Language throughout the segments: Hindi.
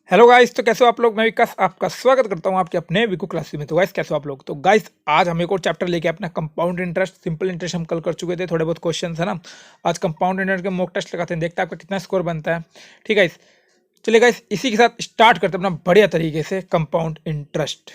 हेलो गाइस, तो कैसे हो आप लोग। मैं विकास आपका स्वागत करता हूं आपके अपने विकू क्लासेस में। तो गाइस कैसे हो आप लोग। तो गाइस आज हम एक और चैप्टर लेके अपना कंपाउंड इंटरेस्ट, सिंपल इंटरेस्ट हम कल कर चुके थे, थोड़े बहुत क्वेश्चंस है ना। आज कंपाउंड इंटरेस्ट के मॉक टेस्ट लगाते हैं, देखते हैं आपका कितना स्कोर बनता है। ठीक है गाइस, चलिए गाइस इसी के साथ स्टार्ट करते हैं अपना बढ़िया तरीके से कंपाउंड इंटरेस्ट।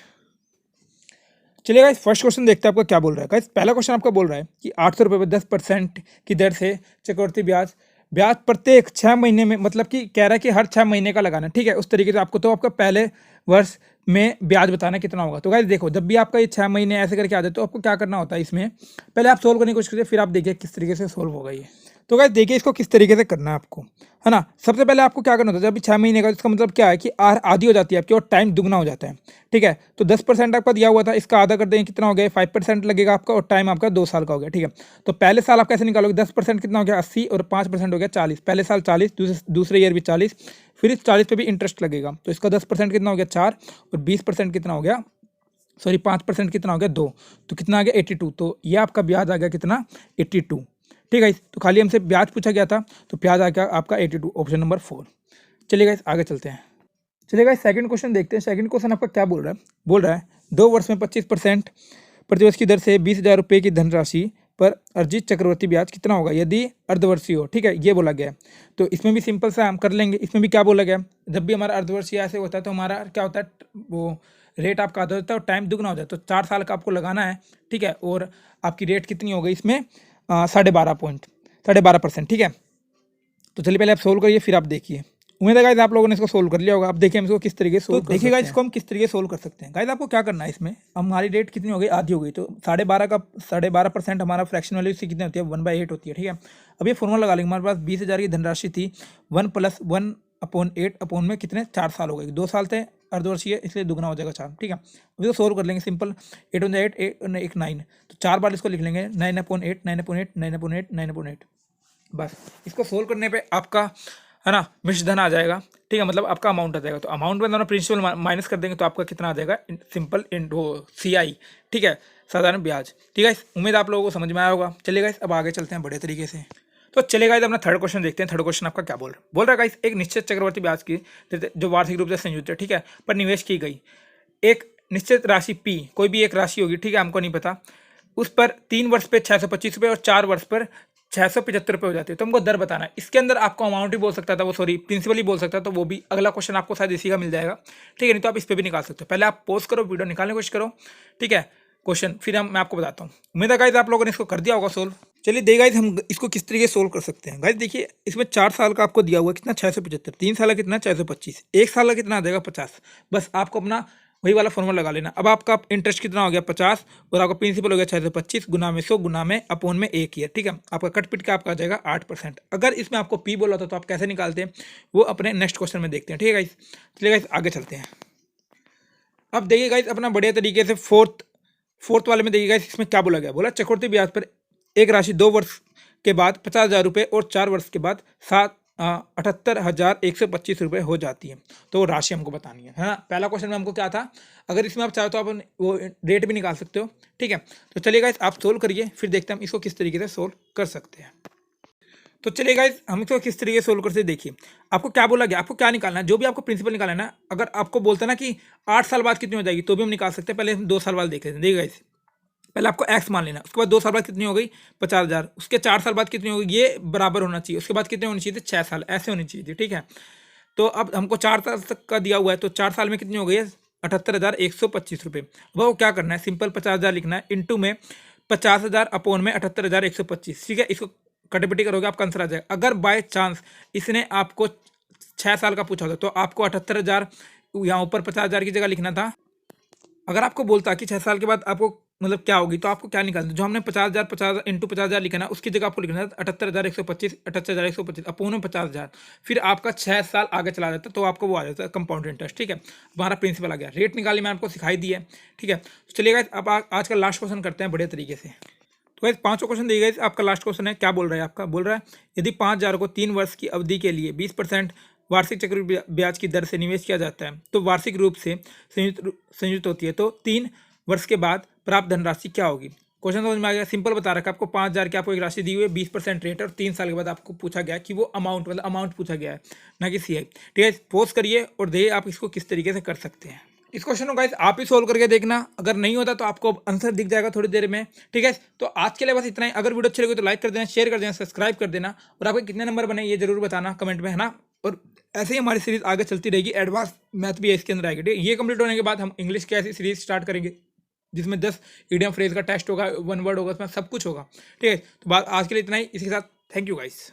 चलिए गाइस फर्स्ट क्वेश्चन देखते हैं आपका क्या बोल रहा है। गाइस पहला क्वेश्चन आपका बोल रहा है कि 800 रुपये पर 10% की दर से चक्रवृद्धि ब्याज ब्याज प्रत्येक 6 महीने में, मतलब कि कह रहा है कि हर 6 महीने का लगाना है। ठीक है, उस तरीके से आपको तो आपका पहले वर्ष में ब्याज बताना कितना होगा। तो गाइस देखो, जब भी आपका ये 6 महीने ऐसे करके आ जाए तो आपको क्या करना होता है, इसमें पहले आप सोल्व करने की कोशिश कीजिए, फिर आप देखिए किस तरीके से सोल्व होगा ये। तो गाइस देखिए इसको किस तरीके से करना है आपको, है ना। सबसे पहले आपको क्या करना होता है, जब 6 महीने का, इसका मतलब क्या है कि आधी हो जाती है आपकी और टाइम दुगना हो जाता है। ठीक है, तो 10% आपका दिया हुआ था, इसका आधा कर देंगे, कितना हो गया, 5% लगेगा आपका और टाइम आपका 2 साल का हो गया। ठीक है, तो पहले साल आप कैसे निकालोगे, 10% कितना हो गया 80 और 5% हो गया 40। पहले साल 40, दूसरे ईयर भी 40, फिर इस 40 पे भी इंटरेस्ट लगेगा। तो इसका 10% कितना हो गया 4 और 20% कितना हो गया, सॉरी 5% कितना हो गया 2, तो कितना आ गया 82। तो ये आपका ब्याज आ गया कितना 82। ठीक है, तो खाली हमसे ब्याज पूछा गया था, तो ब्याज आ गया आपका 82, ऑप्शन नंबर 4। चलिए गाइस आगे चलते हैं। चलिए गाइस सेकंड क्वेश्चन देखते हैं। सेकंड क्वेश्चन आपका क्या बोल रहा है 2 वर्ष में 25% प्रतिवर्ष की दर से 20,000 रुपये की धनराशि पर अर्जित चक्रवर्ती ब्याज कितना होगा यदि अर्धवर्षीय हो। ठीक है, ये बोला गया है। तो इसमें भी सिंपल सा हम कर लेंगे। इसमें भी क्या बोला गया है, जब भी हमारा अर्धवर्षीय ऐसे होता है तो हमारा क्या होता है, वो रेट आपका आधा होता है और टाइम दुगना हो जाता है। तो 4 साल का आपको लगाना है। ठीक है, और आपकी रेट कितनी हो गई इसमें 12.5%। ठीक है, तो चलिए पहले आप सोल्व करिए, फिर आप देखिए। उम्मीद है गाइस आप लोगों ने इसको सोल्व कर लिया होगा। अब देखिए हम इसको किस तरीके से सोल्व कर देखिए गाइस इसको हम किस तरीके से सोल्व कर सकते हैं। गाइस आपको क्या करना है, इसमें हमारी रेट कितनी हो गई, आधी हो गई। तो 12.5% हमारा फ्रैक्शन वैल्यू से कितनी होती है, 1/8 होती है। ठीक है, अब ये फॉर्मूला लगा लेंगे। हमारे पास 20,000 की धनराशि थी, 1 + 1/8 अपॉन में कितने 4 साल हो गए, 2 साल थे अर्धवर्षीय, इसलिए दुगना हो जाएगा 4। ठीक है, अभी तो सोल्व कर लेंगे सिंपल। 8 × 8 8 9, तो 4 बार इसको लिख लेंगे 9/8 9/8 9/8 9/8। बस इसको सोल्व करने पे आपका, है ना, मिश्र धन आ जाएगा। ठीक है, मतलब आपका अमाउंट आ जाएगा। तो अमाउंट में दोनों प्रिंसिपल माइनस कर देंगे तो आपका कितना आ जाएगा, सिंपल वो CI। ठीक है, साधारण ब्याज। ठीक है, उम्मीद आप लोगों को समझ में आया होगा। चलिए गाइस अब आगे चलते हैं बड़े तरीके से। तो चलिए गाइस अपना थर्ड क्वेश्चन देखते हैं। थर्ड क्वेश्चन आपका क्या बोल रहा है गाइस, एक निश्चित चक्रवर्ती ब्याज की जो वार्षिक रूप से संयुक्त है, ठीक है, पर निवेश की गई एक निश्चित राशि P, कोई भी एक राशि होगी, ठीक है, हमको नहीं पता, उस पर 3 वर्ष पे 625 रुपये और 4 वर्ष पर 675 रुपये हो जाते हैं। तो हमको दर बताना है। इसके अंदर आपको अमाउंट भी बोल सकता था, वो सॉरी प्रिंसिपल ही बोल सकता था, तो वो भी अगला क्वेश्चन आपको शायद इसी का मिल जाएगा। ठीक है, नहीं तो आप इस पर भी निकाल सकते हो। पहले आप पॉज करो, वीडियो निकालने की कोशिश करो। ठीक है, क्वेश्चन फिर मैं आपको बताता हूँ। उम्मीद है गाइस आप लोगों ने इसको कर दिया होगा सोल्व। चलिए दे गाइस हम इसको किस तरीके से सोल्व कर सकते हैं। गाइस देखिए इसमें 4 साल का आपको दिया हुआ कितना 675, 3 साल का कितना 625, 1 साल का कितना आ जाएगा 50। बस आपको अपना वही वाला फॉर्मूला लगा लेना। अब आपका इंटरेस्ट कितना हो गया 50 और आपका प्रिंसिपल हो गया 625 गुना में 100 गुना में अपॉन में 1 ईयर। ठीक है, आपका कट पिट का आपका आ जाएगा 8%। अगर इसमें आपको P बोला था तो आप कैसे निकालते हैं, वो अपने नेक्स्ट क्वेश्चन में देखते हैं। ठीक है गाइस, चलिए गाइस आगे चलते हैं। अब देखिए गाइस अपना बढ़िया तरीके से फोर्थ वाले में देखिए गाइस, इसमें क्या बोला गया, बोला चक्रवृद्धि ब्याज पर एक राशि 2 वर्ष के बाद 50,000 रुपये और 4 वर्ष के बाद 78,125 रुपये हो जाती है। तो वो राशि हमको बतानी है ना। पहला क्वेश्चन में हमको क्या था, अगर इसमें आप चाहो तो आप वो रेट भी निकाल सकते हो। ठीक है, तो चलिए गाइस आप सोल्व करिए, फिर देखते हैं हम इसको किस तरीके से सोल्व कर सकते हैं। तो चलिए गाइस हम इसको किस तरीके से सोल्व करते हैं। देखिए आपको क्या बोला गया, आपको क्या निकालना है, जो भी आपको प्रिंसिपल निकालना है ना। अगर आपको बोलता ना कि 8 साल बाद कितनी हो जाएगी तो भी हम निकाल सकते हैं। पहले हम 2 साल बाद देख लेते हैं। देखिए गाइस पहले आपको x मान लेना, उसके बाद 2 साल बाद कितनी हो गई 50,000, उसके 4 साल बाद कितनी होगी, ये बराबर होना चाहिए, उसके बाद कितने होनी चाहिए 6 साल, ऐसे होनी चाहिए थी। ठीक है, तो अब हमको 4 साल तक का दिया हुआ है, तो 4 साल में कितनी हो गई है 78,125 रुपये। वो क्या करना है, सिंपल 50,000 लिखना है, इंटू में 50,000 अपॉन में 78,125। ठीक है, इसको कटपिटी करोगे आपका आंसर आ जाएगा। अगर बाय चांस इसने आपको 6 साल का पूछा था तो आपको 78,000 यहाँ ऊपर 50,000 की जगह लिखना था। अगर आपको बोलता कि 6 साल के बाद आपको मतलब क्या होगी, तो आपको क्या निकालना, जो हमने 50,000 इंटू 50,000 लिखा ना, उसकी जगह आपको लिखना था 78,125 78,125 अपोन में 50,000। फिर आपका 6 साल आगे चला जाता तो आपको वो आ जाता है कंपाउंड इंटरेस्ट। ठीक है, हमारा प्रिंसिपल आ गया, रेट निकाली मैं आपको सिखाई दी है। ठीक है, तो चलिए गाइस अब आज का लास्ट क्वेश्चन करते हैं बढ़िया तरीके से। तो गाइस 5वां क्वेश्चन दिए गए, आपका लास्ट क्वेश्चन है। क्या बोल रहा है, आपका बोल रहा है यदि 5,000 को 3 वर्ष की अवधि के लिए 20% वार्षिक चक्रवृद्धि ब्याज की दर से निवेश किया जाता है तो वार्षिक रूप से संयुक्त होती है, तो 3 वर्ष के बाद प्राप्त धनराशि क्या होगी। क्वेश्चन समझ में आ गया, सिंपल बता रखा है आपको। 5,000 की आपको एक राशि दी हुई है, 20% रेट है, और 3 साल के बाद आपको पूछा गया है कि वो अमाउंट, मतलब अमाउंट पूछा गया है, ना कि सीआई। ठीक है, पोस्ट करिए और देखिए आप इसको किस तरीके से कर सकते हैं। इस क्वेश्चन को गाइस आप ही सोल्व करके देखना, अगर नहीं होता तो आपको आंसर दिख जाएगा थोड़ी देर में। ठीक है, तो आज के लिए बस इतना ही। अगर वीडियो अच्छी लगी तो लाइक कर देना, शेयर कर देना, सब्सक्राइब कर देना, और आपके कितने नंबर बने ये जरूर बताना कमेंट में, है ना। और ऐसे ही हमारी सीरीज आगे चलती रहेगी, एडवांस मैथ भी इसके अंदर आएगी। ठीक है, ये कंप्लीट होने के बाद हम इंग्लिश की ऐसी सीरीज स्टार्ट करेंगे जिसमें 10 इडियम फ्रेज का टेस्ट होगा, 1 वर्ड होगा, उसमें सब कुछ होगा। ठीक है, तो बात आज के लिए इतना ही। इसी के साथ थैंक यू गाइस।